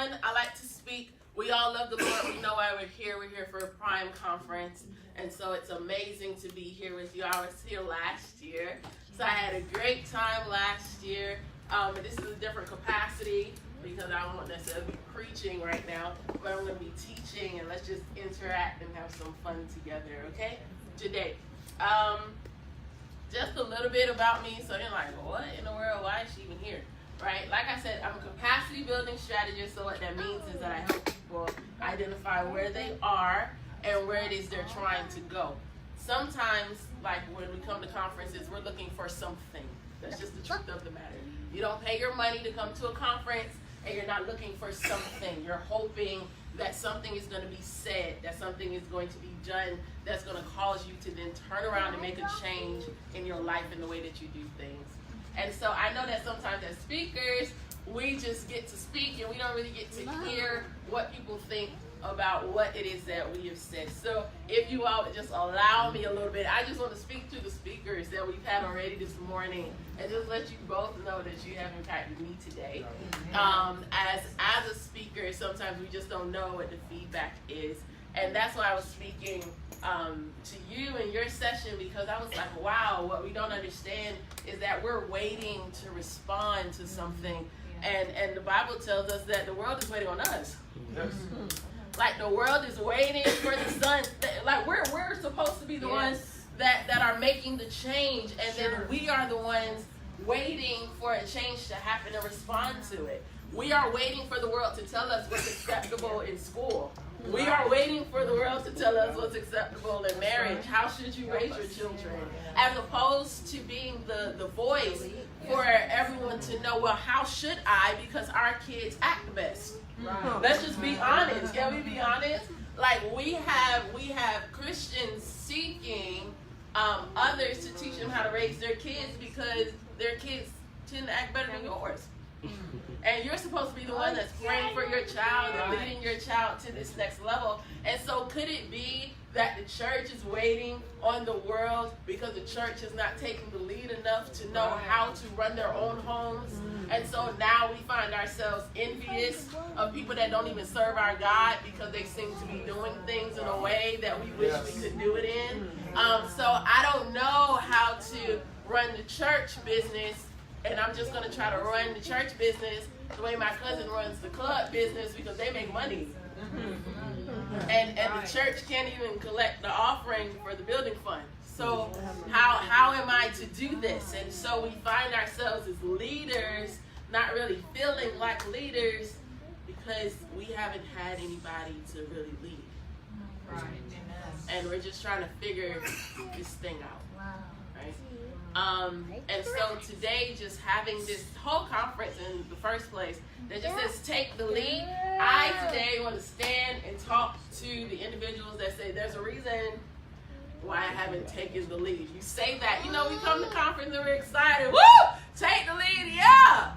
fun. I like to speak. We all love the Lord. We know why we're here. We're here for a Prime Conference. And so it's amazing to be here with you. I was here last year. So I had a great time last year. This is a different capacity because I won't necessarily be preaching right now, but I'm going to be teaching, and let's just interact and have some fun together, okay? Today. Just a little bit about me. So you're like, what in the world? Why is she even here? Right? Like I said, I'm a capacity building strategist. So what that means is that I help people identify where they are and where it is they're trying to go. Sometimes, like when we come to conferences, we're looking for something. That's just the truth of the matter. You don't pay your money to come to a conference and you're not looking for something. You're hoping that something is going to be said, that something is going to be done that's going to cause you to then turn around and make a change in your life and the way that you do things. And so I know that sometimes as speakers, we just get to speak and we don't really get to hear what people think about what it is that we have said. So if you all would just allow me a little bit, I just want to speak to the speakers that we've had already this morning and just let you both know that you have impacted me today. As a speaker, sometimes we just don't know what the feedback is. And that's why I was speaking to you in your session, because I was like, wow, what we don't understand is that we're waiting to respond to something. And the Bible tells us that the world is waiting on us. Yes. Like the world is waiting for the son. Like we're supposed to be the ones that are making the change, and then we are the ones waiting for a change to happen and respond to it. We are waiting for the world to tell us what's acceptable in school. We are waiting for the world to tell us what's acceptable in marriage. How should you raise your children? As opposed to being the voice for everyone to know, well, how should I? Because our kids act the best. Right. Let's just be honest. Can we be honest? Like we have Christians seeking others to teach them how to raise their kids because their kids tend to act better than yours. And you're supposed to be the one that's praying for your child and leading your child to this next level. And so could it be that the church is waiting on the world because the church is not taking the lead enough to know how to run their own homes? And so now we find ourselves envious of people that don't even serve our God because they seem to be doing things in a way that we wish we could do it in. So I don't know how to run the church business, and I'm just going to try to run the church business the way my cousin runs the club business because they make money. And the church can't even collect the offering for the building fund. So how am I to do this? And so we find ourselves as leaders not really feeling like leaders because we haven't had anybody to really lead. Right. And we're just trying to figure this thing out. Right? And so today, just having this whole conference in the first place that just says take the lead, I today want to stand and talk to the individuals that say there's a reason why I haven't taken the lead. You say that, you know, we come to conference and we're excited. Woo! Take the lead, yeah!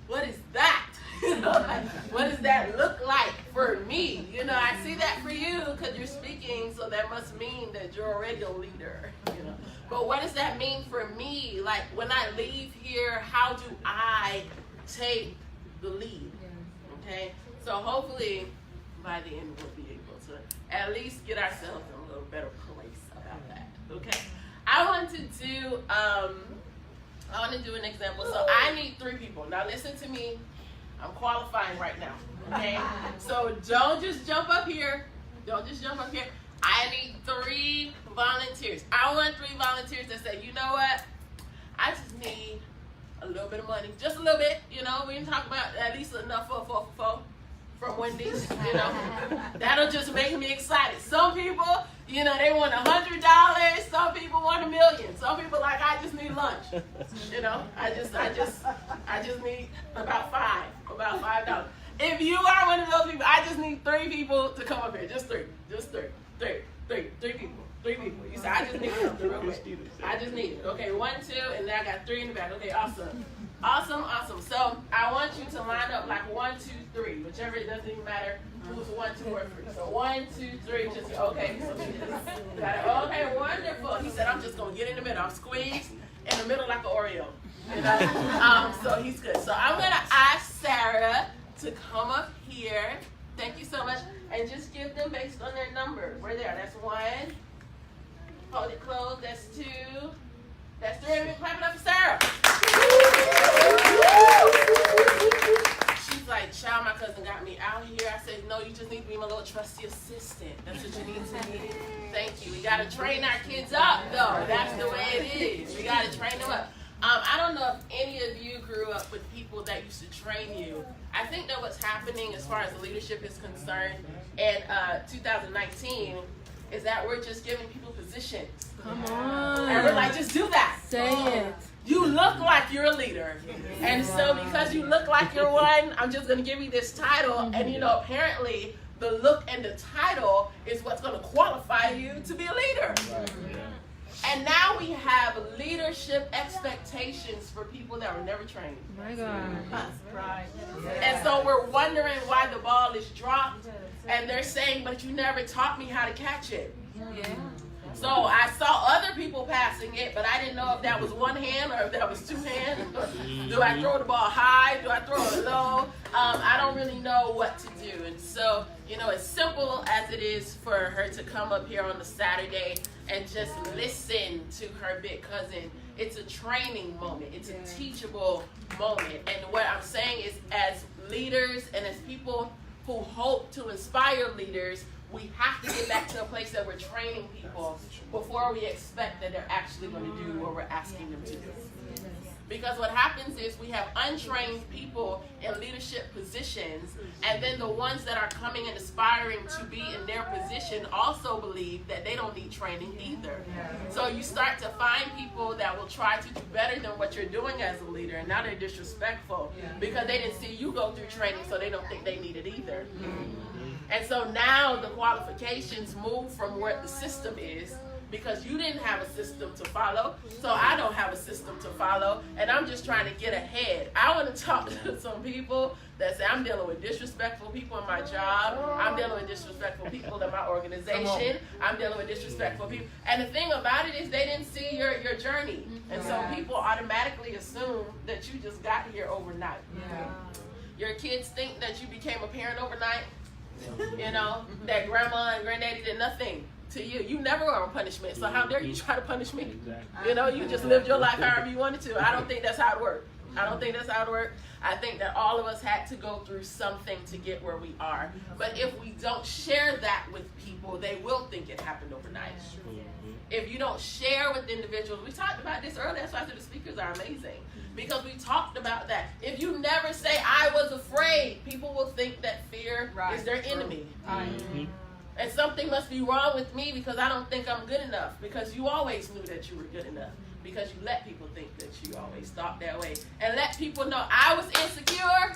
What is that? You know, like, what does that look like for me? You know, I see that for you because you're speaking, so that must mean that you're already a leader, you know. But what does that mean for me? Like, when I leave here, how do I take the lead? Okay? So hopefully, by the end, we'll be able to at least get ourselves in a little better place about that. Okay? I want to do an example. So I need 3 people. Now listen to me. I'm qualifying right now. Okay? So don't just jump up here. Don't just jump up here. I need 3 volunteers. I want 3 volunteers that say, you know what? I just need a little bit of money. Just a little bit. You know, we can talk about at least enough for from Wendy's. You know, that'll just make me excited. Some people, you know, they want $100. Some people want $1 million. Some people like, I just need lunch. You know, I just need about $5. If you are one of those people, I just need 3 people to come up here. Just three people. 3 people. You say, I just need something real quick. I just need it. Okay, 1, 2, and then I got 3 in the back. Okay, awesome. So I want you to line up like 1, 2, 3. Whichever, it doesn't even matter who's 1, 2, or 3. So 1, 2, 3, just, okay. So got it. Okay, wonderful. He said, I'm just going to get in the middle. I'm squeezed in the middle like an Oreo. You know? So he's good. So I'm going to ask Sarah to come up here. Thank you so much. And just give them based on their number. Where they are. That's 1. Hold it close. That's 2. That's 3. And clap it up for Sarah. She's like, child, my cousin got me out here. I said, no, you just need to be my little trusty assistant. That's what you need to be. Thank you. We got to train our kids up, though. That's the way it is. We got to train them up. I don't know if any of you grew up with people that used to train you. I think that what's happening as far as leadership is concerned in 2019 is that we're just giving people positions. Come on. And we're like, just do that. Say it. You look like you're a leader. And so because you look like you're one, I'm just going to give you this title. And, apparently the look and the title is what's going to qualify you to be a leader. And now we have leadership expectations for people that were never trained. My God. Right. And so we're wondering why the ball is dropped. And they're saying, but you never taught me how to catch it. Yeah. So I saw other people passing it, but I didn't know if that was one hand or if that was 2 hands. Do I throw the ball high? Do I throw it low? I don't really know what to do. And so, as simple as it is for her to come up here on the Saturday and just listen to her big cousin, it's a training moment. It's a teachable moment. And what I'm saying is, as leaders and as people who hope to inspire leaders, we have to get back to a place that we're training people before we expect that they're actually going to do what we're asking them to do. Because what happens is we have untrained people in leadership positions, and then the ones that are coming and aspiring to be in their position also believe that they don't need training either. So you start to find people that will try to do better than what you're doing as a leader, and now they're disrespectful because they didn't see you go through training, so they don't think they need it either. And so now the qualifications move from where the system is, because you didn't have a system to follow, so I don't have a system to follow, and I'm just trying to get ahead. I want to talk to some people that say, I'm dealing with disrespectful people in my job, I'm dealing with disrespectful people in my organization, I'm dealing with disrespectful people. And the thing about it is they didn't see your journey. And so people automatically assume that you just got here overnight. Your kids think that you became a parent overnight, that grandma and granddaddy did nothing to you. You never were on punishment, so how dare you try to punish me? You just lived your life however you wanted to. I don't think that's how it worked. I think that all of us had to go through something to get where we are. But if we don't share that with people, they will think it happened overnight. If you don't share with individuals, we talked about this earlier, that's why the speakers are amazing. Because we talked about that. If you never say, I was afraid, people will think that fear is their enemy. And something must be wrong with me because I don't think I'm good enough. Because you always knew that you were good enough. Because you let people think that you always thought that way. And let people know I was insecure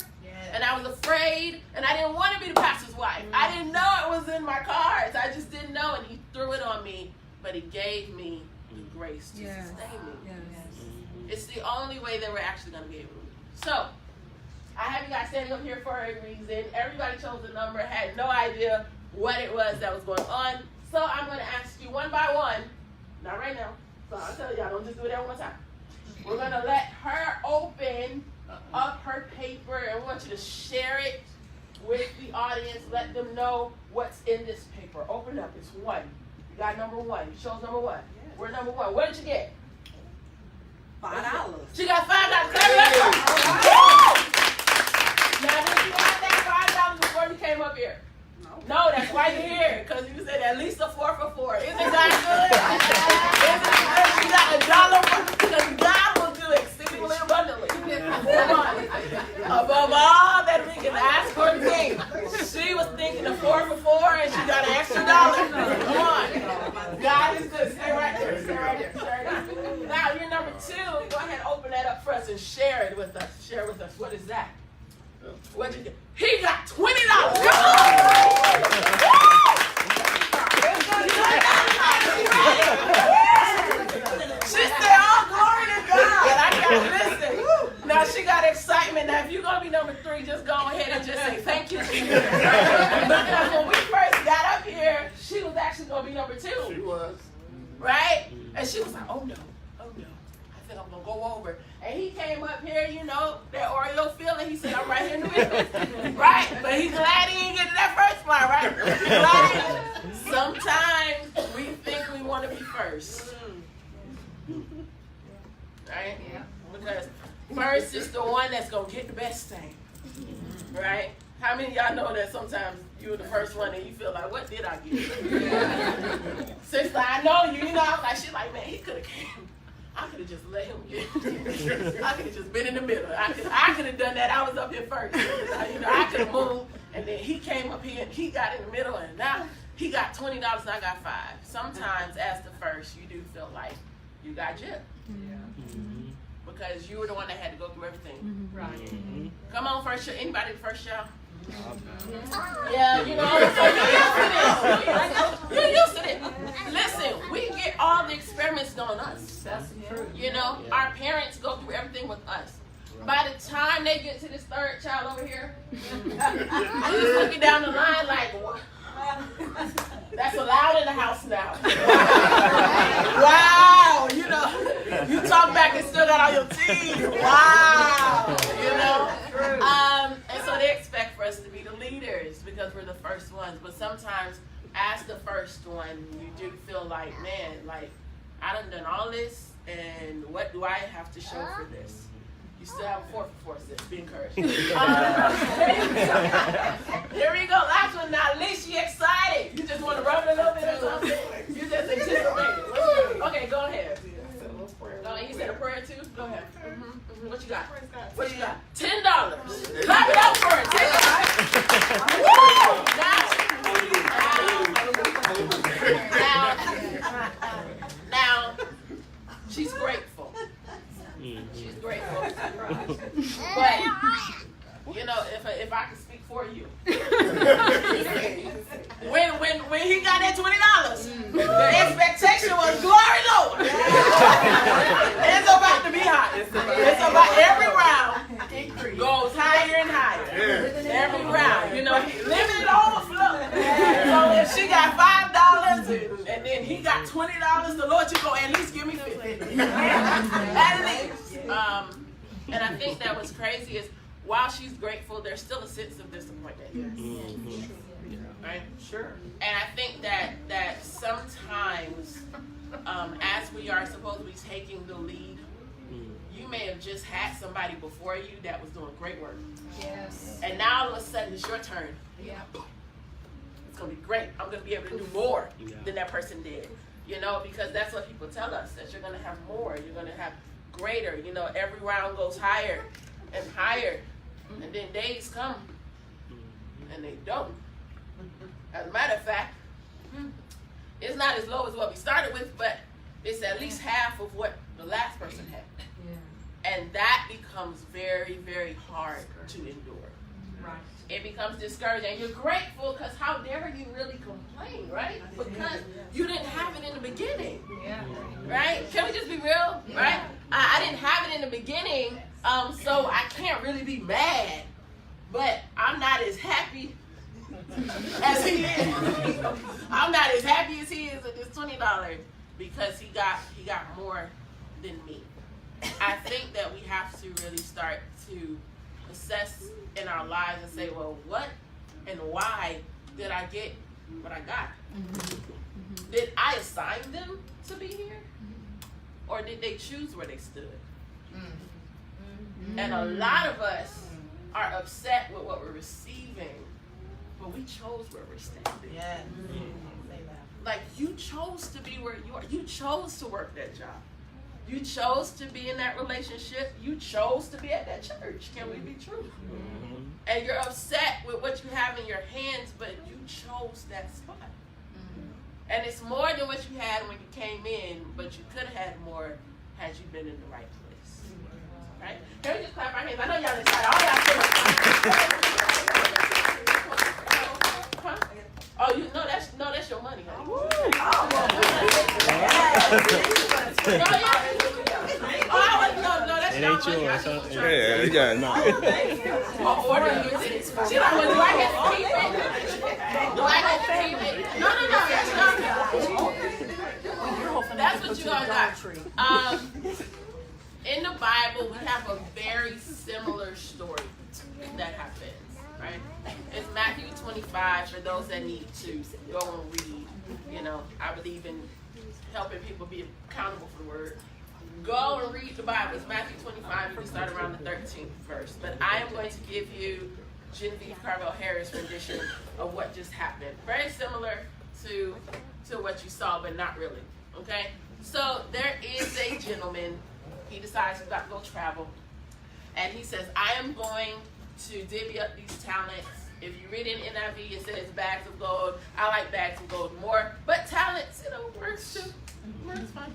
and I was afraid and I didn't want to be the pastor's wife. I didn't know it was in my cards. I just didn't know, and he threw it on me. But he gave me the grace to sustain me. It's the only way that we're actually going to be able to do. So, I have you guys standing up here for a reason. Everybody chose a number, had no idea what it was that was going on. So I'm going to ask you one by one, not right now, so I'll tell y'all, don't just do it at one time. We're going to let her open up her paper, and we want you to share it with the audience. Let them know what's in this paper. Open up. It's 1. You got number 1. You chose number 1. We're number 1. What did you get? $5. She got $5. Now, did you have that $5 before you came up here? No, that's why you're here, because you said at least a 4 for 4. Isn't that good? Isn't it good? She got $1 because God will do exceedingly abundantly. Above all that we can ask or think. She was thinking of 4 for 4 and she got an extra $1. Come on. God is good. Stay right there. Stay right there. Stay right there. Now, you're number 2. Go ahead and open that up for us and share it with us. Share with us. What is that? What'd you get? He got $20. She said, "Oh, glory to God." And I got listen. Now she got excitement. Now if you're gonna be number 3, just go ahead and just say thank you, Jesus. Because when we first got up here, she was actually gonna be number 2. She was. Right? And she was like, "Oh no, I think I'm gonna go over. And he came up here, you know, that Oreo feeling. He said, I'm right here in the middle. Right? But he's glad he didn't get to that first part, right? Right? Sometimes we think we want to be first. Right? Yeah. Because first is the one that's going to get the best thing. Right? How many of y'all know that sometimes you're the first one and you feel like, what did I get? Sister, I know you, know, I'm like, she's like, man, he could have came. I could have just let him get it. I could have just been in the middle. I could have done that. I was up here first. You know, I could have moved, and then he came up here and he got in the middle, and now he got $20 and I got $5. Sometimes as the first, you do feel like you got gypped. Because you were the one that had to go through everything. Right. Come on, first show. Anybody the first show? Yeah, you know, so you're used to this. Listen, we get all the experiments done on us. That's true. You know, our parents go through everything with us. By the time they get to this third child over here, I'm just looking down the line like, what? That's allowed in the house now. Wow, you know, you talk back and still got all your teeth. Wow, you know. And so they expect for us to be the leaders because we're the first ones. But sometimes, as the first one, you do feel like, man, like I done all this, and what do I have to show for this? You still have a 4 for 4, sis. Be encouraged. Here we go. Last one. Now, at least you excited. You just want to rub it a little bit or something. You just anticipating. Okay, go ahead. You said a prayer too? Go ahead. What you got? What you got? $10. Clap it up for it. $10. Now, she's grateful. She's grateful. But, you know, if I can speak for you, when he got that $20, the expectation was glory Lord. It's about to be hot. It's about every round goes higher and higher. Every round, you know, limited overflow. So if she got $5 and then he got $20, the Lord, you go at least give me $50. At least. And I think that what's crazy is while she's grateful, there's still a sense of disappointment. Yes. Right? Sure. And I think that sometimes, as we are supposedly taking the lead, you may have just had somebody before you that was doing great work. Yes. And now all of a sudden it's your turn. Yeah. It's gonna be great. I'm gonna be able to do more than that person did. You know, because that's what people tell us, that you're gonna have more, you're gonna have greater. You know, every round goes higher and higher. And then days come and they don't. As a matter of fact, it's not as low as what we started with, but it's at least half of what the last person had. Yeah. And that becomes very, very hard to endure. Right. It becomes discouraging. And you're grateful because how dare you really complain, right? Because you didn't have it in the beginning. Yeah. Right? Can we just be real? Yeah. Right? I didn't have it in the beginning, so I can't really be mad. But I'm not as happy as he is. I'm not as happy as he is with this $20 because he got more than me. I think that we have to really start to assess in our lives and say, well, what and why did I get what I got? Mm-hmm. Did I assign them to be here? Or did they choose where they stood? Mm-hmm. And a lot of us are upset with what we're receiving, but we chose where we're standing. Yeah. Mm-hmm. Like, you chose to be where you are. You chose to work that job. You chose to be in that relationship. You chose to be at that church. Can we be true? Mm-hmm. And you're upset with what you have in your hands, but you chose that spot. Mm-hmm. And it's more than what you had when you came in, but you could have had more had you been in the right place. Mm-hmm. Right? Can we just clap our hands? I know y'all excited. All y'all huh? Oh, that's your money, honey. It ain't yours, huh? Yeah, no. She like, well, do I get to keep it? Do I get to keep it? No, that's not. That's what you all got. in the Bible, we have a very similar story that happens, right? It's Matthew 25 for those that need to go and read. You know, I believe in helping people be accountable for the word. Go and read the Bible. It's Matthew 25. You can start around the 13th verse. But I am going to give you Genevieve Carvil-Harris rendition of what just happened. Very similar to what you saw, but not really. Okay? So there is a gentleman. He decides he's got to go travel. And he says, I am going to divvy up these talents. If you read in NIV, it says bags of gold. I like bags of gold more. But talents, you know, works too. Works fine.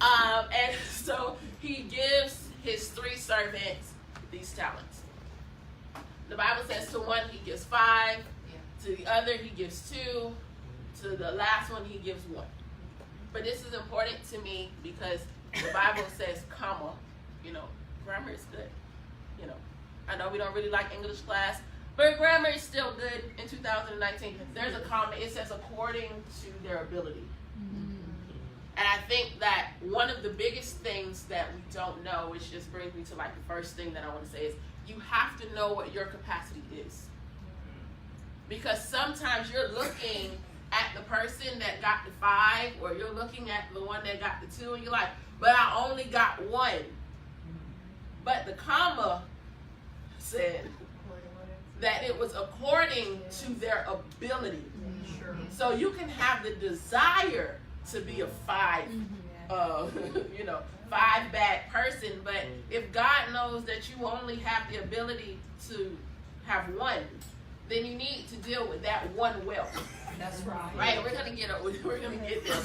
And so he gives his 3 servants these talents. The Bible says to one he gives 5, to the other he gives 2, to the last one he gives 1. But this is important to me because the Bible says comma. You know, grammar is good. You know, I know we don't really like English class, but grammar is still good in 2019. There's a comma. It says according to their ability. And I think that one of the biggest things that we don't know, which just brings me to like the first thing that I want to say is you have to know what your capacity is. Because sometimes you're looking at the person that got the 5 or you're looking at the one that got the 2 and you're like, but I only got 1. But the comma said that it was according to their ability. So you can have the desire to be a 5, 5-bag person, but if God knows that you only have the ability to have 1, then you need to deal with that 1 well. That's right. Right? We're gonna get there,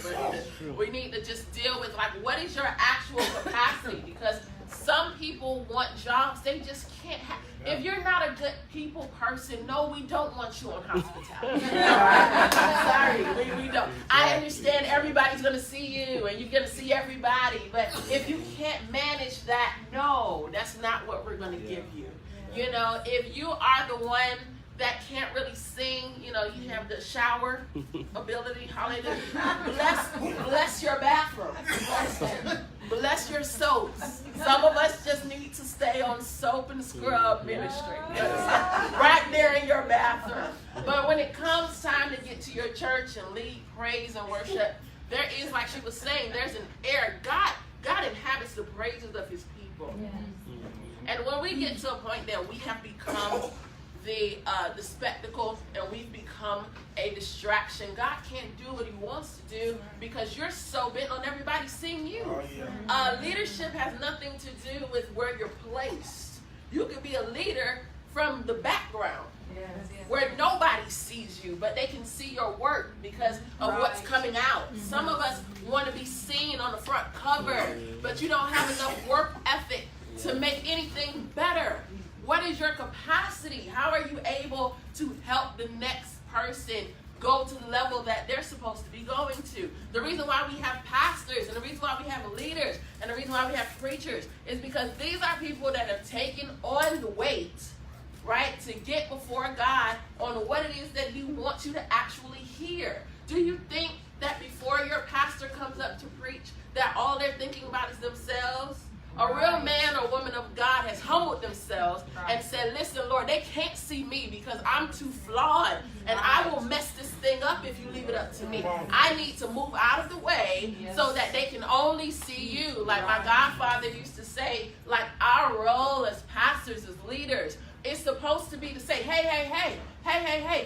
but we need to just deal with like what is your actual capacity, because some people want jobs they just can't have. If you're not a good people person, no, we don't want you on hospitality. Sorry, we don't. I understand everybody's gonna see you and you're gonna see everybody, but if you can't manage that, no, that's not what we're gonna give you. You know, if you are the one that can't really sing, you know, you have the shower ability, hallelujah. Bless your bathroom. Bless your soaps. Some of us just need to stay on soap and scrub ministry. Right there in your bathroom. But when it comes time to get to your church and lead praise and worship, there is, like she was saying, there's an air. God inhabits the praises of his people. And when we get to a point that we have become the spectacle and we've become a distraction, God can't do what he wants to do because you're so bent on everybody seeing you. Leadership has nothing to do with where you're placed. You can be a leader from the background where nobody sees you, but they can see your work because of what's coming out. Some of us want to be seen on the front cover, but you don't have enough work ethic to make anything better. What is your capacity? How are you able to help the next person go to the level that they're supposed to be going to? The reason why we have pastors and the reason why we have leaders and the reason why we have preachers is because these are people that have taken on the weight, right, to get before God on what it is that he wants you to actually hear. Do you think that before your pastor comes up to preach that all they're thinking about is themselves? A real man or woman of God has humbled themselves and said, listen, Lord, they can't see me because I'm too flawed and I will mess this thing up if you leave it up to me. I need to move out of the way so that they can only see you. Like my godfather used to say, like our role as pastors, as leaders, is supposed to be to say, hey,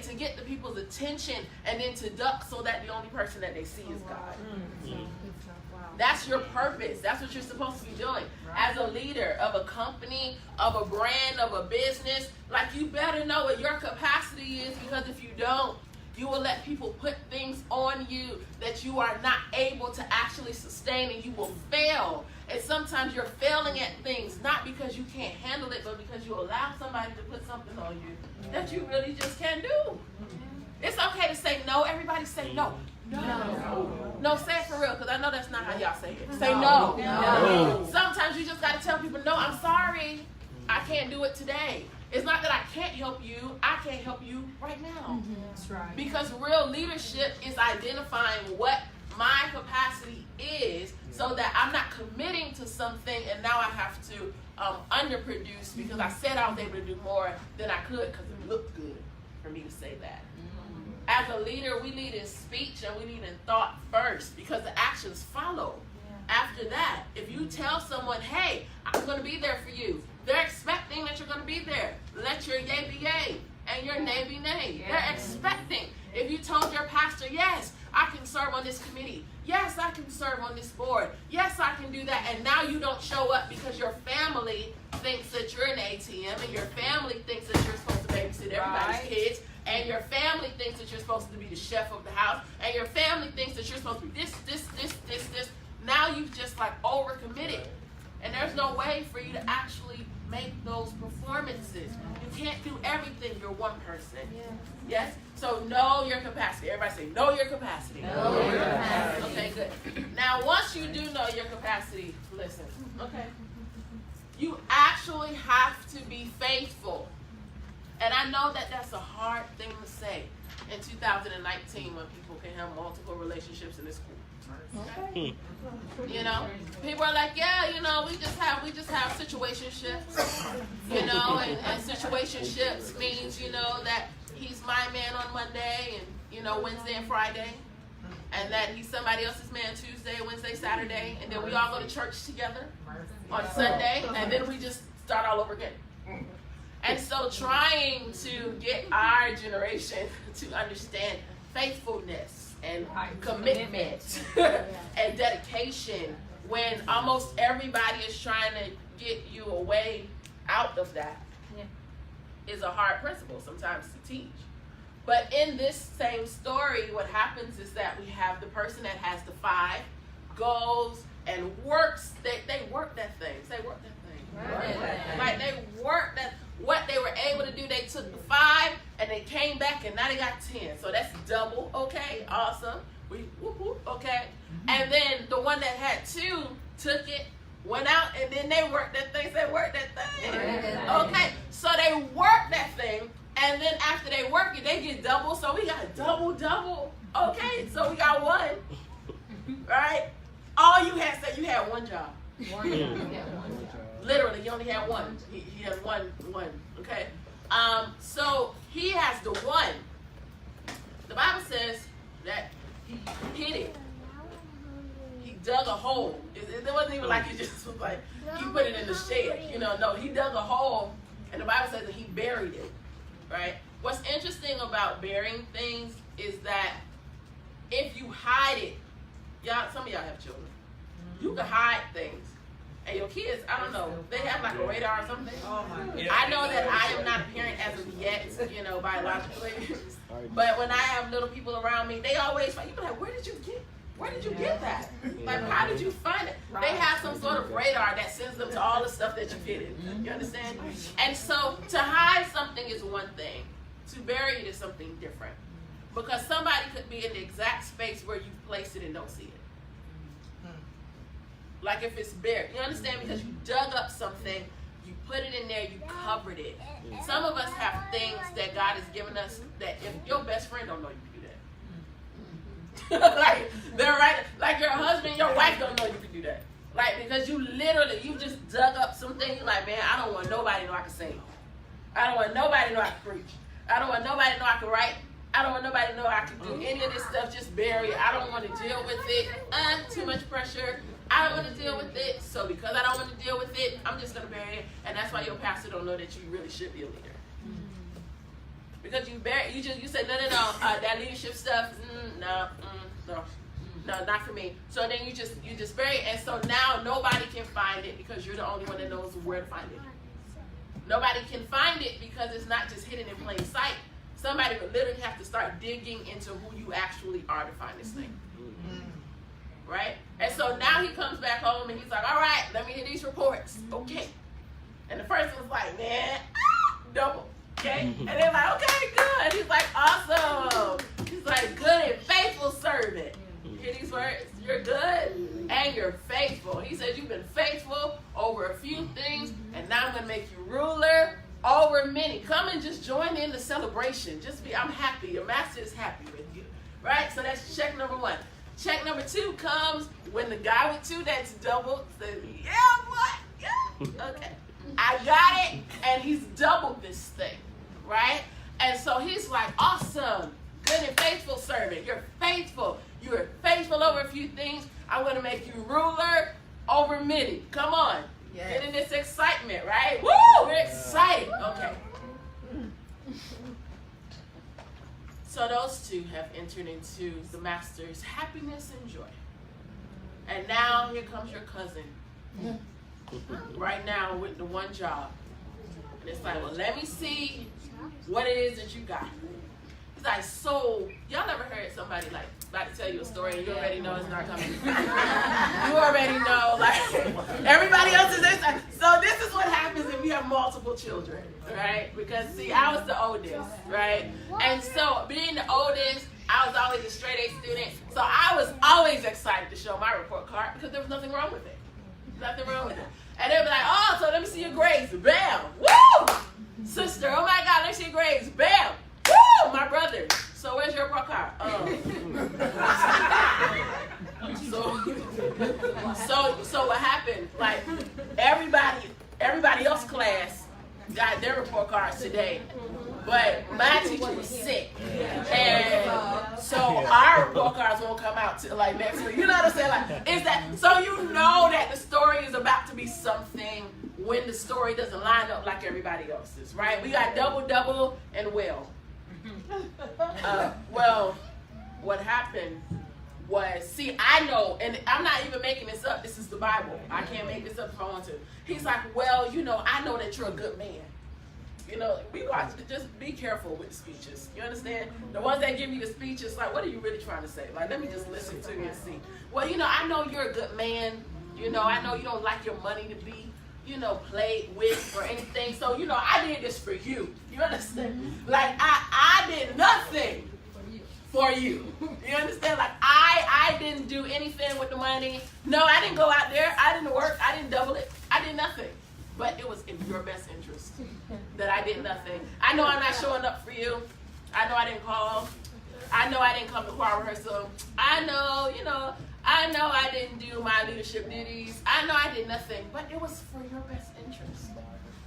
to get the people's attention and then to duck so that the only person that they see is God. That's your purpose. That's what you're supposed to be doing. As a leader of a company, of a brand, of a business, like you better know what your capacity is, because if you don't, you will let people put things on you that you are not able to actually sustain, and you will fail. And sometimes you're failing at things not because you can't handle it, but because you allow somebody to put something on you that you really just can't do. It's okay to say no. Everybody say no. No, say it for real, because I know that's not how y'all say it. Say no. Sometimes you just got to tell people, no, I'm sorry. I can't do it today. It's not that I can't help you. I can't help you right now. That's right. Because real leadership is identifying what my capacity is, so that I'm not committing to something and now I have to underproduce because I said I was able to do more than I could because it looked good for me to say that. As a leader, we lead in speech and we lead in thought first because the actions follow. After that, if you tell someone, hey, I'm going to be there for you, they're expecting that you're going to be there. Let your yay be yay and your nay be nay. They're expecting. If you told your pastor, yes, I can serve on this committee. Yes, I can serve on this board. Yes, I can do that. And now you don't show up because your family thinks that you're an ATM and your family thinks that you're supposed to babysit everybody's kids. And your family thinks that you're supposed to be the chef of the house. And your family thinks that you're supposed to be this. Now you've just like overcommitted. And there's no way for you to actually make those performances. You can't do everything. You're one person. Yes? So know your capacity. Everybody say, know your capacity. Know your capacity. Okay, good. Now, once you do know your capacity, listen. Okay. You actually have to be faithful. And I know that that's a hard thing to say in 2019 when people can have multiple relationships in this school. Okay. You know, people are like, yeah, you know, we just have situationships, you know, and situationships means, you know, that he's my man on Monday and, you know, Wednesday and Friday, and that he's somebody else's man Tuesday, Wednesday, Saturday, and then we all go to church together on Sunday, and then we just start all over again. And so trying to get our generation to understand faithfulness and commitment and dedication when almost everybody is trying to get you away out of that is a hard principle sometimes to teach. But in this same story, what happens is that we have the person that has the 5, goes and works, they work that thing. Say work that thing. Right. Like they work that. What they were able to do, they took the 5 and they came back and now they got 10. So that's double. Okay, awesome. We whoop, whoop, okay. And then the one that had 2 took it, went out, and then they worked that thing. Say work that thing. Okay, so they worked that thing, and then after they work it, they get double. So we got double. Okay, so we got 1. Right? All you had said you had 1 job. Literally, you only had 1. He had one. Okay. So he has the 1. The Bible says that he hid it. He dug a hole. It wasn't even like he just was like he put it in the shed. You know, no, he dug a hole, and the Bible says that he buried it. Right. What's interesting about burying things is that if you hide it, some of y'all have children. You can hide things. And your kids, I don't know, they have like a radar or something. Oh my God. I know that I am not a parent as of yet, you know, biologically. But when I have little people around me, they always find, you be like, where did you get that? Like, how did you find it? They have some sort of radar that sends them to all the stuff that you get in. You understand? And so to hide something is one thing. To bury it is something different. Because somebody could be in the exact space where you place it and don't see it. Like if it's buried, you understand? Because you dug up something, you put it in there, you covered it. Some of us have things that God has given us that if your best friend don't know you can do that. Like they're right, like your husband, your wife don't know you can do that. Like because you just dug up something. You're like, man, I don't want nobody to know I can sing. I don't want nobody to know I can preach. I don't want nobody to know I can write. I don't want nobody to know I can do any of this stuff. Just bury it. I don't want to deal with it. Too much pressure. I don't want to deal with it, so because I don't want to deal with it, I'm just going to bury it, and that's why your pastor don't know that you really should be a leader. Because you said, no, that leadership stuff, no, not for me. So then you just bury it, and so now nobody can find it because you're the only one that knows where to find it. Nobody can find it because it's not just hidden in plain sight. Somebody would literally have to start digging into who you actually are to find this thing. Right? And so now he comes back home and he's like, all right, let me hear these reports. Okay. And the person was like, man, double. Okay? And they're like, okay, good. He's like, awesome. He's like, good and faithful servant. You hear these words? You're good and you're faithful. He said, you've been faithful over a few things, and now I'm going to make you ruler over many. Come and just join in the celebration. I'm happy. Your master is happy with you. Right? So that's check number 1. Check number 2 comes when the guy with 2 that's doubled says, yeah, what? Yeah. Okay. I got it. And he's doubled this thing, right? And so he's like, awesome. Good and faithful servant. You're faithful. You are faithful over a few things. I'm going to make you ruler over many. Come on. Yes. Get in this excitement, right? Woo! We're excited. Okay. So those 2 have entered into the master's happiness and joy. And now here comes your cousin. Right now with the one job. And it's like, well, let me see what it is that you got. It's like, so, y'all ever heard somebody like about to tell you a story and you already know it's not coming? You already know, like, everybody else is this. So this is what happens if you have multiple children, right? Because, see, I was the oldest, right? And so being the oldest, I was always a straight A student. So I was always excited to show my report card because there was nothing wrong with it. Nothing wrong with it. And they'd be like, oh, so let me see your grades. Bam. Woo! Sister, oh my God, let me see your grades. Bam. Woo! My brother. So where's your report card? So what happened? Like everybody else class got their report cards today. But my teacher was sick. And so our report cards won't come out till like next week. You know what I'm saying? Like, is that so you know that the story is about to be something when the story doesn't line up like everybody else's, right? We got double, and well. Well, what happened was, see, I know, and I'm not even making this up. This is the Bible. I can't make this up if I want to. He's like, well, you know, I know that you're a good man. You know, we watch, just be careful with the speeches. You understand? The ones that give you the speeches, like, what are you really trying to say? Like, let me just listen to you and see. Well, you know, I know you're a good man. You know, I know you don't like your money to be, you know, played with or anything. So, you know, I did this for you. You understand? Like, I did nothing for you. You understand? Like, I didn't do anything with the money. No, I didn't go out there. I didn't work. I didn't double it. I did nothing. But it was in your best interest that I did nothing. I know I'm not showing up for you. I know I didn't call. I know I didn't come to choir rehearsal. I know, you know, I know I didn't do my leadership duties. I know I did nothing. But it was for your best interest.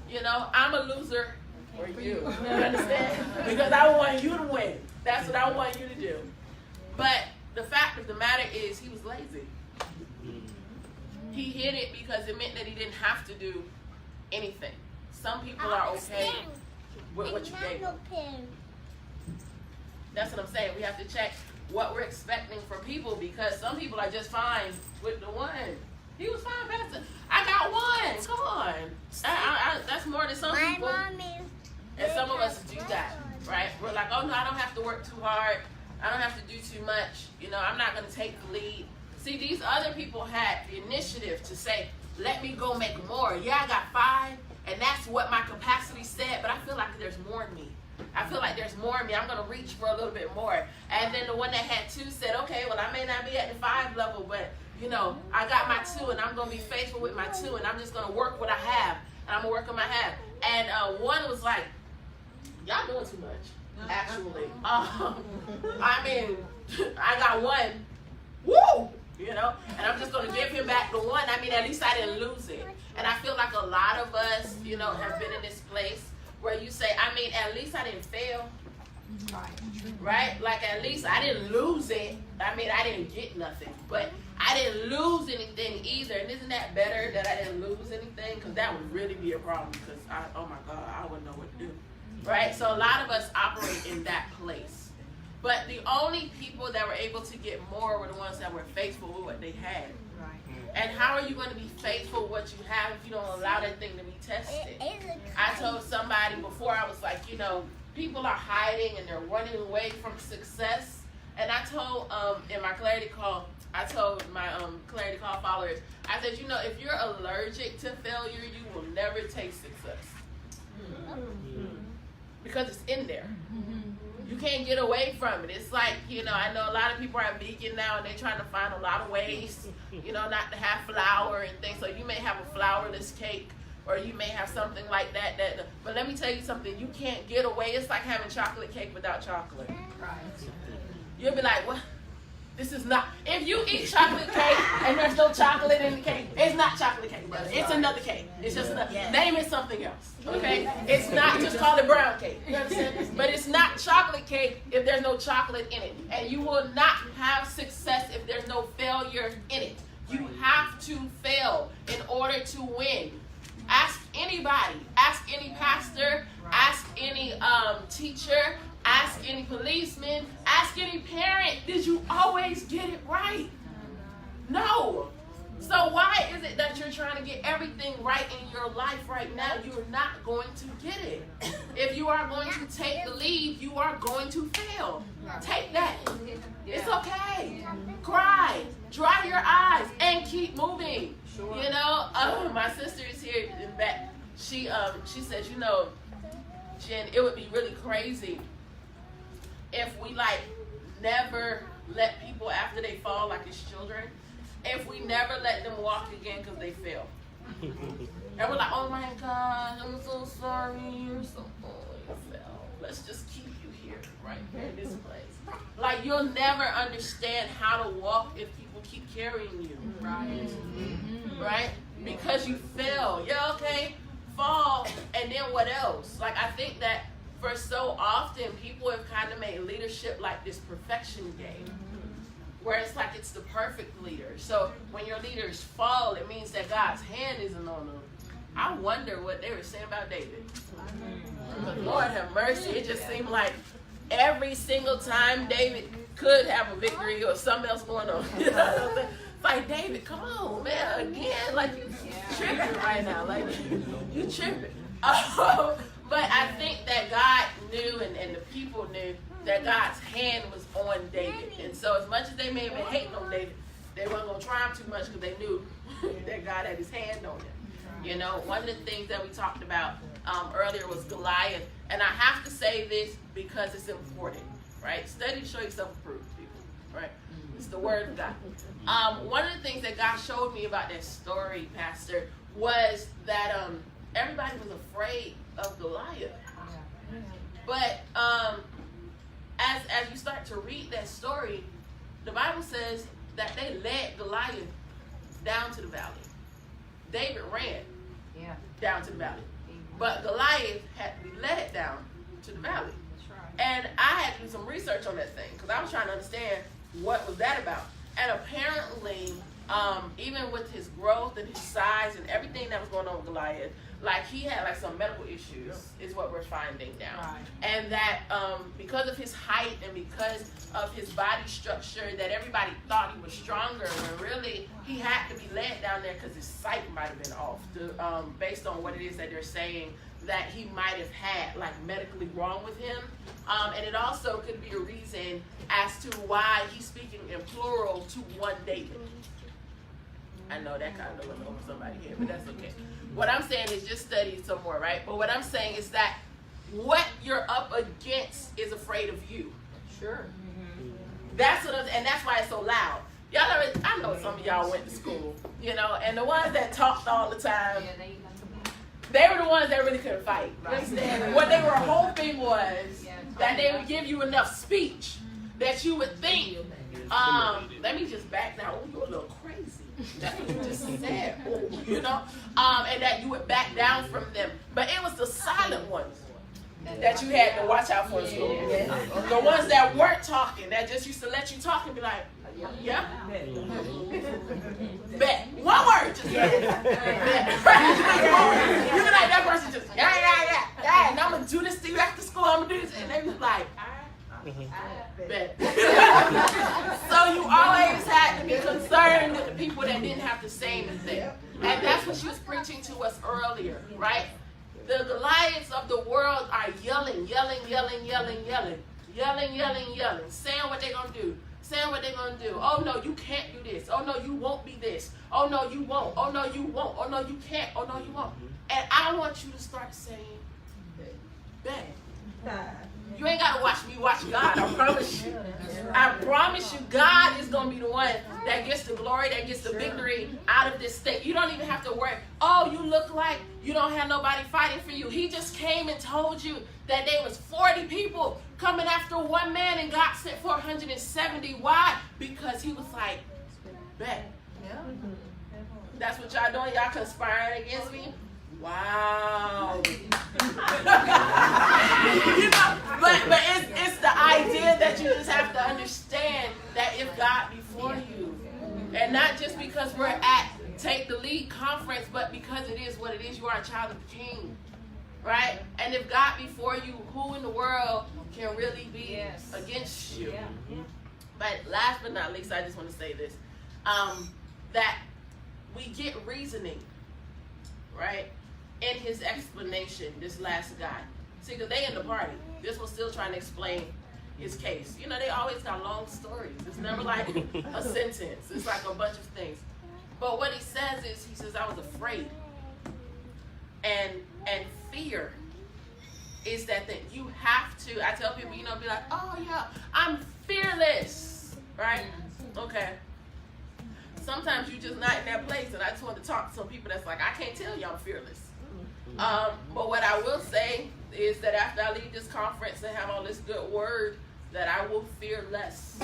You know, I'm a loser for you. You understand? Because I want you to win. That's what I want you to do. But the fact of the matter is he was lazy. He hid it because it meant that he didn't have to do anything. Some people are okay with what you gave them. That's what I'm saying. We have to check what we're expecting from people because some people are just fine with the one. He was fine, Pastor. I got one. Come on. That's more than some people. And some of us do that, right? We're like, oh no, I don't have to work too hard. I don't have to do too much. You know, I'm not going to take the lead. See, these other people had the initiative to say, let me go make more. Yeah, I got 5, and that's what my capacity said, but I feel like there's more in me. I feel like there's more in me. I'm going to reach for a little bit more. And then the one that had 2 said, okay, well, I may not be at the 5 level, but, you know, I got my 2, and I'm going to be faithful with my 2, and I'm just going to work what I have, and I'm going to work on my have. And one was like, y'all doing too much, actually. I mean, I got 1. Woo! You know, and I'm just going to give him back the 1. I mean, at least I didn't lose it. And I feel like a lot of us, you know, have been in this place where you say, I mean, at least I didn't fail. Right? Like, at least I didn't lose it. I mean, I didn't get nothing. But I didn't lose anything either. And isn't that better that I didn't lose anything? Because that would really be a problem because, oh my God, I wouldn't know what to do. Right? So a lot of us operate in that place. But the only people that were able to get more were the ones that were faithful with what they had. Right. And how are you going to be faithful with what you have if you don't allow that thing to be tested? I told somebody before, I was like, you know, people are hiding and they're running away from success. And I told, in my clarity call, I told my clarity call followers, I said, you know, if you're allergic to failure, you will never taste success. Mm-hmm. Because it's in there. Mm-hmm. You can't get away from it. It's like, you know, I know a lot of people are vegan now and they're trying to find a lot of ways, you know, not to have flour and things. So you may have a flourless cake or you may have something like that. But let me tell you something. You can't get away. It's like having chocolate cake without chocolate. Right. You'll be like, what? This is not. If you eat chocolate cake and there's no chocolate in the cake, it's not chocolate cake, brother. It's another cake. It's just another. Name it something else. Okay? It's not just call it brown cake. You understand? But it's not chocolate cake if there's no chocolate in it. And you will not have success if there's no failure in it. You have to fail in order to win. Ask anybody. Ask any pastor. Ask any teacher. Ask any policeman. Ask any parent. Did you always get it right? No. So why is it that you're trying to get everything right in your life right now? You're not going to get it. If you are going to take the lead, you are going to fail. Take that. It's okay. Cry. Dry your eyes and keep moving. You know, my sister is here in the back. She says, you know, Jen, it would be really crazy if we never let people after they fall like it's children, if we never let them walk again because they fail. And we're like, oh my God, I'm so sorry, you're so you fell. Let's just keep you here, right here in this place. Like you'll never understand how to walk if people keep carrying you. Right. Right? Because you fell. Yeah, okay, fall, and then what else? Like I think that for so often, people have kind of made leadership like this perfection game, where it's like it's the perfect leader. So when your leaders fall, it means that God's hand isn't on them. I wonder what they were saying about David. But Lord have mercy, it just seemed like every single time David could have a victory or something else going on. You know what I'm saying? It's like, David, come on, man, again. Like, you tripping right now. Like, you tripping. But I think that God knew and the people knew that God's hand was on David. And so as much as they may have been hating on David, they weren't going to try him too much because they knew that God had his hand on him. You know, one of the things that we talked about earlier was Goliath. And I have to say this because it's important, right? Study to show yourself approved, people, right? It's the word of God. One of the things that God showed me about that story, Pastor, was that everybody was afraid of Goliath. But as you start to read that story, the Bible says that they led Goliath down to the valley. David ran down to the valley. But Goliath had to be led down to the valley. And I had to do some research on that thing because I was trying to understand what was that about. And apparently, even with his growth and his size and everything that was going on with Goliath, like he had like some medical issues is what we're finding now. Right. And that because of his height and because of his body structure, that everybody thought he was stronger when really he had to be led down there because his sight might have been off based on what it is that they're saying that he might have had like medically wrong with him. And it also could be a reason as to why he's speaking in plural to one David. I know that kind of went over somebody here, but that's okay. What I'm saying is just study some more, right? But what I'm saying is that what you're up against is afraid of you. Sure. That's what and that's why it's so loud. Y'all ever, I know some of y'all went to school, you know, and the ones that talked all the time, they were the ones that really couldn't fight. You understand? What they were hoping was that they would give you enough speech that you would think, let me just back down. Oh, you're a little crazy. That's what you just said. Oh, you know? And that you would back down from them. But it was the silent ones that you had to watch out for in school. The ones that weren't talking, that just used to let you talk and be like, yeah? Bet. One word. Just bet. You be like, that person just, yeah. And I'm going to do this to you after school. I'm going to do this. And they was like, bet. So you always had to be concerned with the people that didn't have to say anything. And that's what she was preaching to us earlier, right? The Goliaths of the world are yelling, saying what they're going to do. Saying what they're going to do. Oh, no, you can't do this. Oh, no, you won't be this. Oh, no, you won't. Oh, no, you won't. Oh, no, you can't. Oh, no, you won't. And I want you to start saying, bet. You ain't got to watch me watch God. I promise you. I promise you, God is going to be the one that gets the glory, that gets the victory out of this thing. You don't even have to worry. Oh, you look like you don't have nobody fighting for you. He just came and told you that there was 40 people coming after one man and God sent 470. Why? Because he was like, bet. That's what y'all doing? Y'all conspiring against me? Wow. You know, but it's the idea that you just have to understand that if God before you, and not just because we're at Take the Lead conference, but because it is what it is, you are a child of the King, right? And if God before you, who in the world can really be against you? But last but not least, I just want to say this, that we get reasoning, right? In his explanation, this last guy. See, because they in the party. This one's still trying to explain his case. You know, they always got long stories. It's never like a sentence. It's like a bunch of things. But what he says is, he says, I was afraid. And fear is that you have to, I tell people, you know, be like, oh yeah, I'm fearless, right? Okay. Sometimes you're just not in that place, and I just want to talk to some people that's like, I can't tell you I'm fearless. But what I will say is that after I leave this conference and have all this good word, that I will fear less.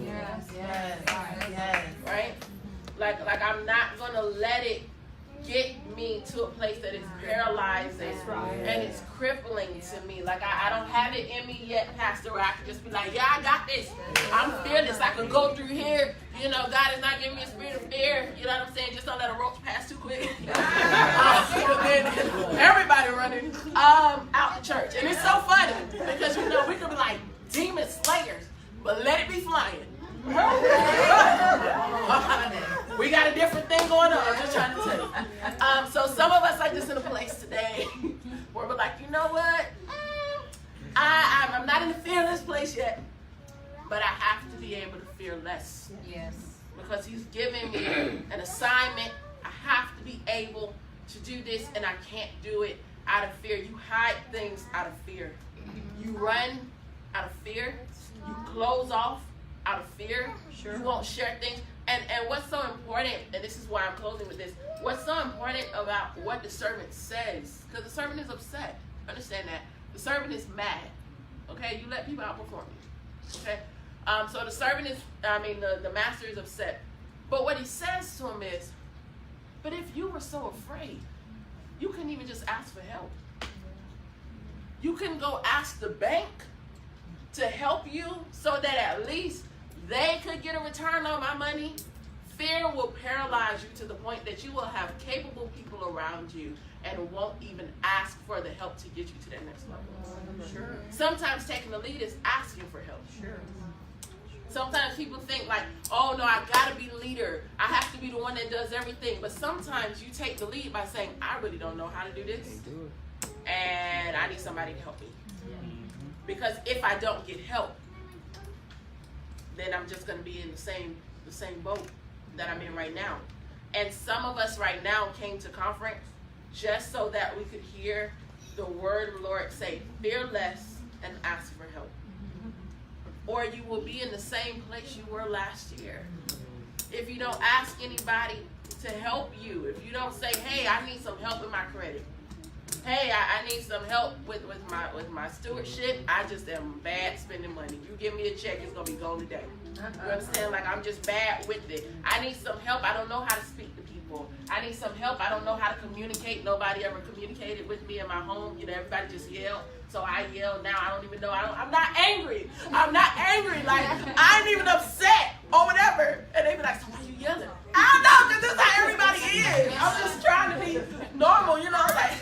Yes. Right? Like I'm not gonna let it get me to a place that is paralyzing and it's crippling to me. Like I don't have it in me yet, Pastor, where I can just be like, yeah, I got this. I'm fearless. I can go through here. You know, God is not giving me a spirit of fear. You know what I'm saying? Just don't let a roach pass too quick. Everybody running out the church. And it's so funny because, you know, we could be like demon slayers, but let it be flying. We got a different thing going on. I'm just trying to tell you. So some of us are just in a place today where we're like, you know what? I'm not in the fearless place yet, but I have to be able to fear less. Yes. Because he's giving me an assignment. I have to be able to do this, and I can't do it out of fear. You hide things out of fear. You run out of fear. You close off out of fear. Sure. You won't share things. And what's so important, and this is why I'm closing with this, what's so important about what the servant says, because the servant is upset. Understand that. The servant is mad. Okay? You let people outperform you. Okay? So the servant is, the master is upset. But what he says to him is, but if you were so afraid, you couldn't even just ask for help. You can go ask the bank to help you so that at least they could get a return on my money. Fear will paralyze you to the point that you will have capable people around you and won't even ask for the help to get you to that next level. Sure. Sometimes taking the lead is asking for help. Sure. Sometimes people think like, oh no, I gotta be the leader. I have to be the one that does everything. But sometimes you take the lead by saying, I really don't know how to do this. And I need somebody to help me. Because if I don't get help, then I'm just going to be in the same boat that I'm in right now. And some of us right now came to conference just so that we could hear the word of the Lord say, fear less and ask for help. Or you will be in the same place you were last year. If you don't ask anybody to help you, if you don't say, hey, I need some help with my credit. Hey, I need some help with my stewardship. I just am bad spending money. You give me a check, it's going to be gone today. You understand? Like, I'm just bad with it. I need some help. I don't know how to speak to people. I need some help. I don't know how to communicate. Nobody ever communicated with me in my home. You know, everybody just yelled. So I yell now. I don't even know. I'm not angry. I'm not angry. Like, I ain't even upset or whatever. And they be like, so why you yelling? I don't know, because this is how everybody is. I'm just trying to be normal, you know, like.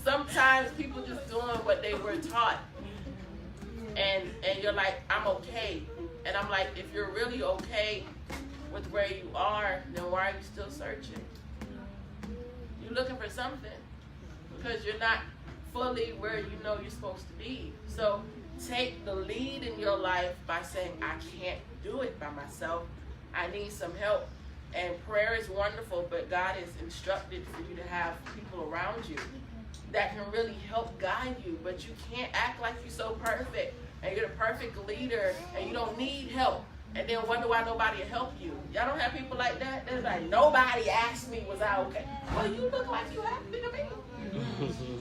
Sometimes people just doing what they were taught. And you're like, I'm okay. And I'm like, if you're really okay with where you are, then why are you still searching? You're looking for something. Because you're not fully where you know you're supposed to be. So take the lead in your life by saying, I can't do it by myself. I need some help. And prayer is wonderful, but God has instructed for you to have people around you that can really help guide you. But you can't act like you're so perfect and you're the perfect leader and you don't need help and then wonder why nobody will help you. Y'all don't have people like that? They're like, nobody asked me, was I okay? Well, you look like you happy to me.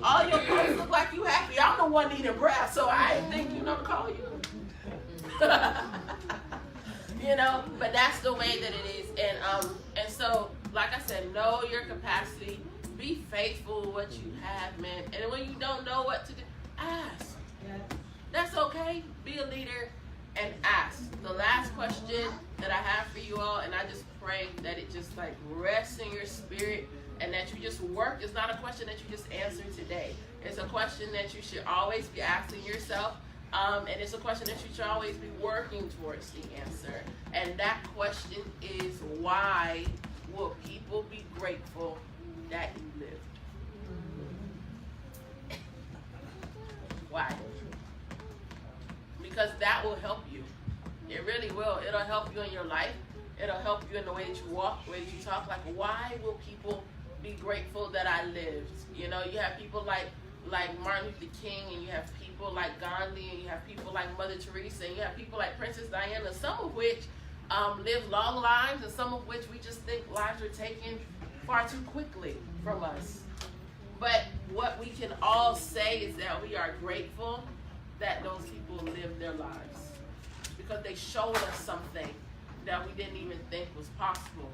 All your friends look like you happy. I'm the one needing prayer, so I didn't think, to call you. But that's the way that it is. And so, like I said, know your capacity. Be faithful with what you have, man. And when you don't know what to do, ask. That's okay. Be a leader and ask. The last question that I have for you all, and I just pray that it just like rests in your spirit and that you just work. It's not a question that you just answer today. It's a question that you should always be asking yourself. And it's a question that you should always be working towards the answer. And that question is, why will people be grateful that you lived? Why? Because that will help you. It really will. It'll help you in your life. It'll help you in the way that you walk, the way that you talk. Like, why will people be grateful that I lived? You have people like Martin Luther King, and you have people like Gandhi, and you have people like Mother Teresa, and you have people like Princess Diana, some of which live long lives, and some of which we just think lives are taken far too quickly from us. But what we can all say is that we are grateful that those people lived their lives, because they showed us something that we didn't even think was possible.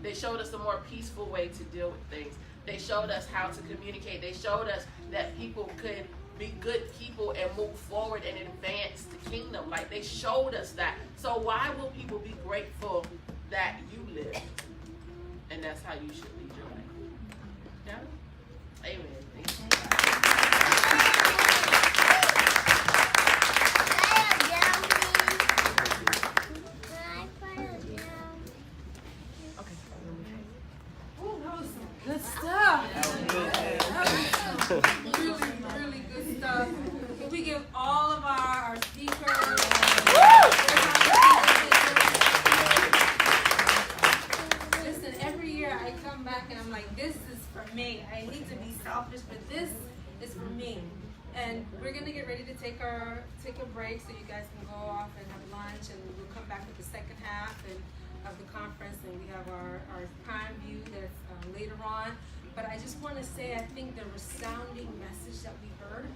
They showed us a more peaceful way to deal with things. They showed us how to communicate. They showed us that people could be good people and move forward and advance the kingdom. Like, they showed us that. So why will people be grateful that you lived? And that's how you should lead your life. Yeah? Amen. Thank you. Good stuff. Really, really good stuff. Can we give all of our speakers? Listen, every year I come back and I'm like, this is for me. I hate to be selfish, but this is for me. And we're gonna get ready to take a break so you guys can go off and have lunch, and we'll come back with the second half of the conference, and we have our prime view that's later on. But I just want to say, I think the resounding message that we heard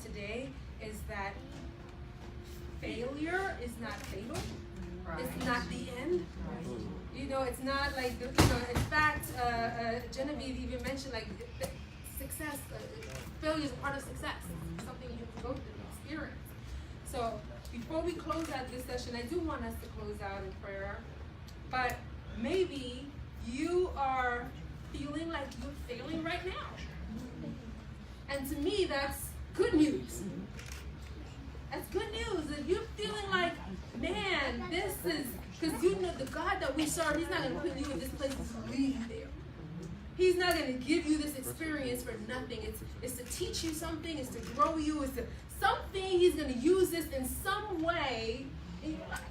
today is that failure is not fatal. Right. It's not the end. Right. It's not like, in fact, Genevieve even mentioned like success, failure is a part of success. It's something you have to go through and experience. So before we close out this session, I do want us to close out in prayer. But maybe you are feeling like you're failing right now. And to me, that's good news. That's good news. If you're feeling like, man, this is, because the God that we serve, He's not going to put you in this place to leave you there. He's not going to give you this experience for nothing. It's to teach you something. It's to grow you. It's to something. He's going to use this in some way in your life.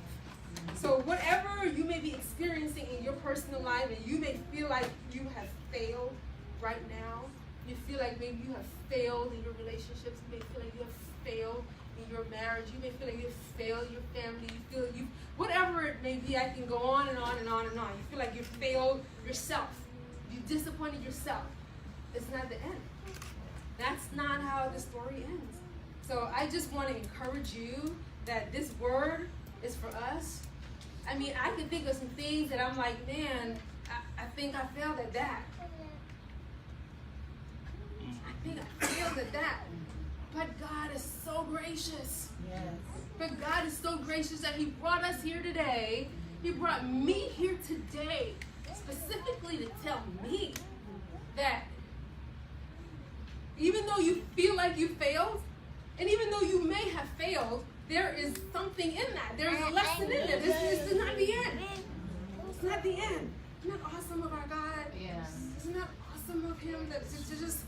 So whatever you may be experiencing in your personal life, and you may feel like you have failed right now, you feel like maybe you have failed in your relationships, you may feel like you have failed in your marriage, you may feel like you have failed in your family, you feel you, whatever it may be, I can go on and on and on and on. You feel like you failed yourself, you disappointed yourself. It's not the end. That's not how the story ends. So I just want to encourage you that this word is for us. I mean, I can think of some things that I'm like, man, I think I failed at that. I think I failed at that. But God is so gracious. Yes. But God is so gracious that He brought us here today. He brought me here today specifically to tell me that even though you feel like you failed, and even though you may have failed, there is something in that. There's a lesson in there. This is not the end. It's not the end. Isn't that awesome of our God? Yes. Isn't that awesome of Him to just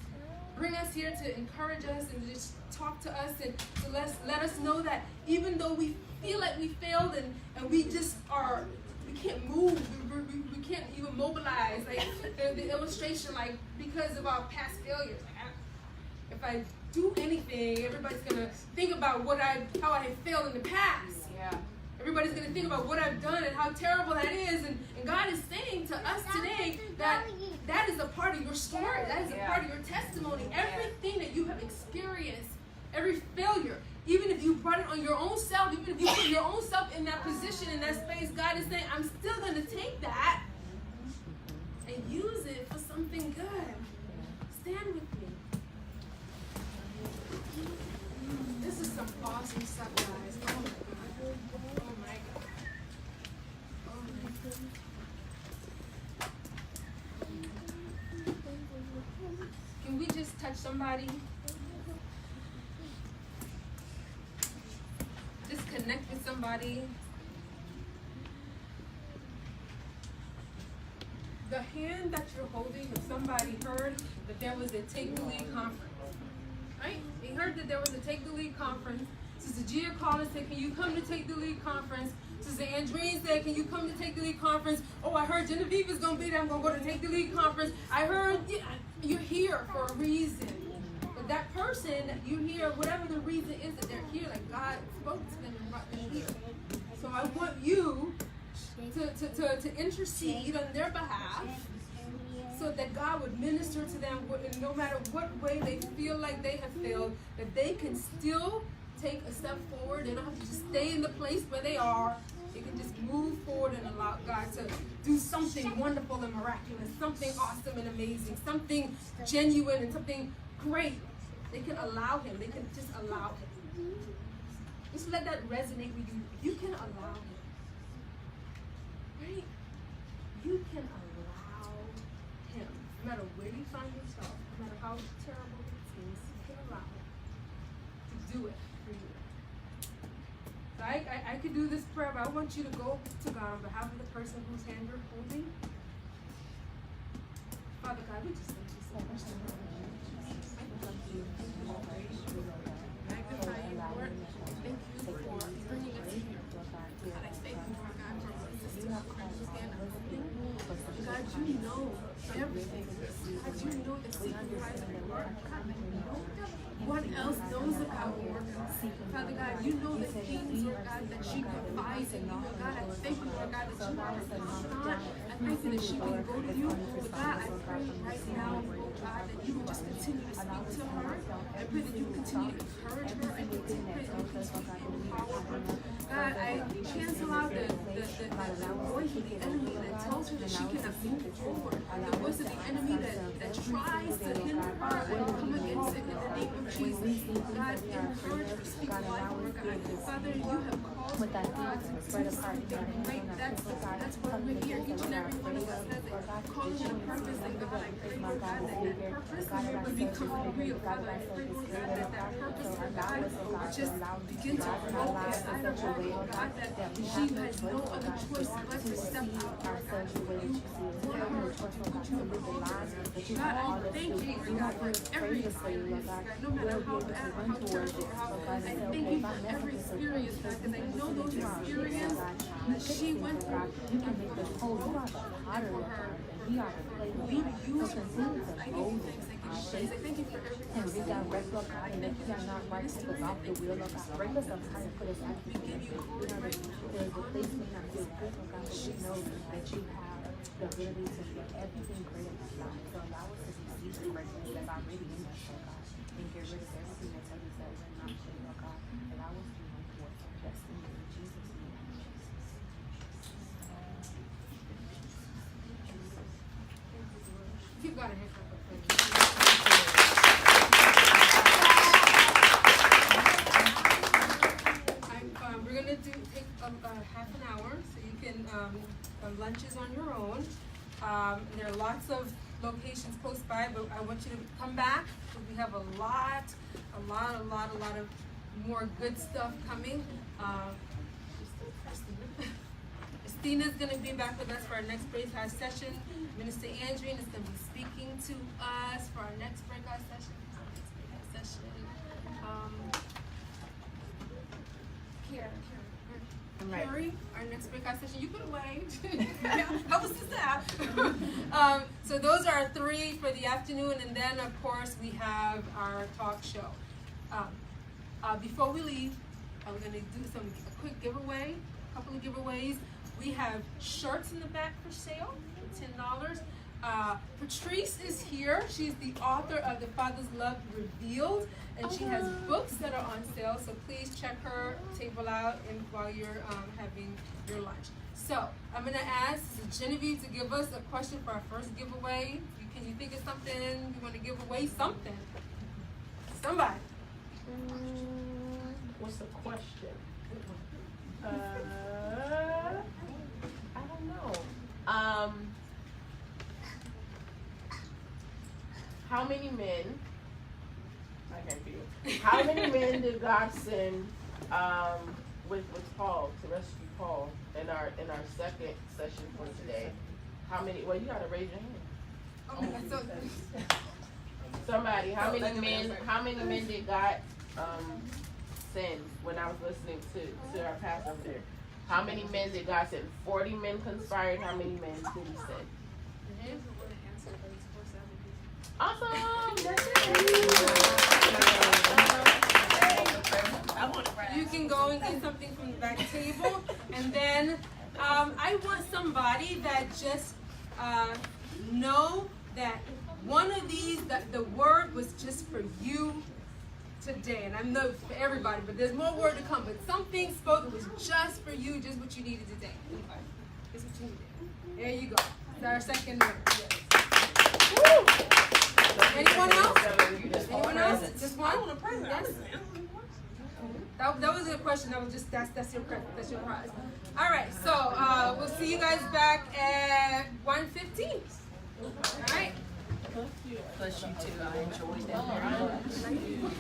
bring us here to encourage us and to just talk to us and to let us know that even though we feel like we failed and we just are, we can't move. We can't even mobilize. Like the illustration, like because of our past failures. Like if I do anything, everybody's gonna think about how I have failed in the past. Yeah. Everybody's gonna think about what I've done and how terrible that is. And God is saying to us today that is a part of your story. That is a part of your testimony. Everything that you have experienced, every failure, even if you brought it on your own self, even if you put your own self in that position, in that space, God is saying, I'm still going to take that and use it for something good. Stand with me. This is some awesome stuff, guys. Oh my God. Oh my God. Oh my God. Can we just touch somebody? Just connect with somebody. The hand that you're holding, if somebody heard that there was a Take the Lead conference, right? They heard that there was a Take the Lead conference. Sister Gia called and said, can you come to Take the Lead conference? Sister Andreen said, can you come to Take the Lead conference? Oh, I heard Genevieve is going to be there. I'm going to go to Take the Lead conference. I heard you're here for a reason. But that person that you hear, whatever the reason is that they're here, like God spoke to them and brought them here. So I want you to intercede on their behalf so that God would minister to them no matter what way they feel like they have failed, that they can still take a step forward. They don't have to just stay in the place where they are. They can just move forward and allow God to do something wonderful and miraculous, something awesome and amazing, something genuine and something great. They can allow Him. They can just allow Him. Just let that resonate with you. You can allow Him. Right? You can allow Him. No matter where you find yourself, no matter how terrible it seems, you can allow Him to do it for you. So I could do this prayer, but I want you to go to God on behalf of the person whose hand you're holding. Father God, we just thank you so much. Magnify you, Lord. Thank you for bringing us here. God, I thank you, Lord God, for my sister whose hand I'm holding. God, you know everything. God, you know the secret lies of your heart. God, you know what else knows about her. Father God, you know the things, Lord God, that she confides in you. Lord God, I thank you, Lord God, that you are her confidant. I thank you that she can go to you. But God, I pray right now, Lord God, that you would just continue to speak to her. I pray that you continue to encourage her. I pray that you continue to empower her. God, I cancel out the voice of the enemy that tells her that she cannot move forward. The voice of the enemy that tries to hinder her and come against it in the name of Jesus. God, encourage her, speak life, Lord God. Father, you have called her, God, to do something great. That's what we're here. Each and every one of us has a calling and a purpose. And God, I pray, Lord God, that purpose would become real. Father, I pray, Lord God, that purpose, Lord God, would just begin to grow inside of her, Lord God, that she has no other choice but to step out, Lord God. You want her to do what you have called her. God, I thank you, Lord God, for every experience, God, no matter how bad or how terrible or how, I thank you for every experience, God, because I know those experiences that she went through and for her. You use her. I give you thanks. I thank you for every person. I thank you for not right to us off the wheel of God. Break us up high and put us out. We give you glory right now. There's a place may not feel good, but God, but we know that you have the ability to do everything great in this life. So allow us to see the greatness that's already in us, oh God. And get rid of everything that tells us that we're not good, oh God. Allow us to run towards our destiny in Jesus' name. Give God a hand clap of praise. We're going to take half an hour, so you can, lunches on your own. There are lots of locations close by, but I want you to come back, because we have a lot of more good stuff coming. Christina's going to be back with us for our next Breakout session. Minister Andreen is going to be speaking to us for our next Breakout session. Karen. Carrie, our next breakout session. You could have waved. I was just so those are 3 for the afternoon, and then of course we have our talk show. Before we leave, I'm going to do a quick giveaway, a couple of giveaways. We have shirts in the back for sale for $10. Patrice is here. She's the author of The Father's Love Revealed, and she has books that are on sale, so please check her table out while you're having your lunch. So I'm going to ask Genevieve to give us a question for our first giveaway. Can you think of something you want to give away? Something. Somebody. What's the question? I don't know. How many men? I can't feel. How many men did God send with Paul to rescue Paul in our second session for today? How many? Well, you gotta raise your hand. Somebody. How many men did God send when I was listening to our pastor over there? How many men did God send? 40 men conspired. How many men did he send? Awesome! That's it. You can go and get something from the back table, and then I want somebody that just know that one of these, that the word was just for you today, and I know it's for everybody, but there's more word to come. But something spoken was just for you, just what you needed today. Just what you needed. There you go. That's our second word. Yes. Woo! Anyone else? Anyone else? Just one? Yes. That was a question. That was just that's your prize. All right. So we'll see you guys back at 1:15. All right. Bless you too. I enjoyed that very much. Thank you.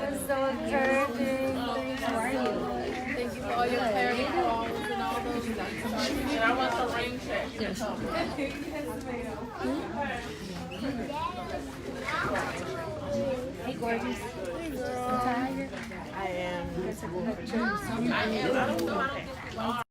That's so encouraging. How are you? Thank you for all your clarity calls and all those things. And I want some rain check. Hey, gorgeous. I'm tired. I am. I don't know.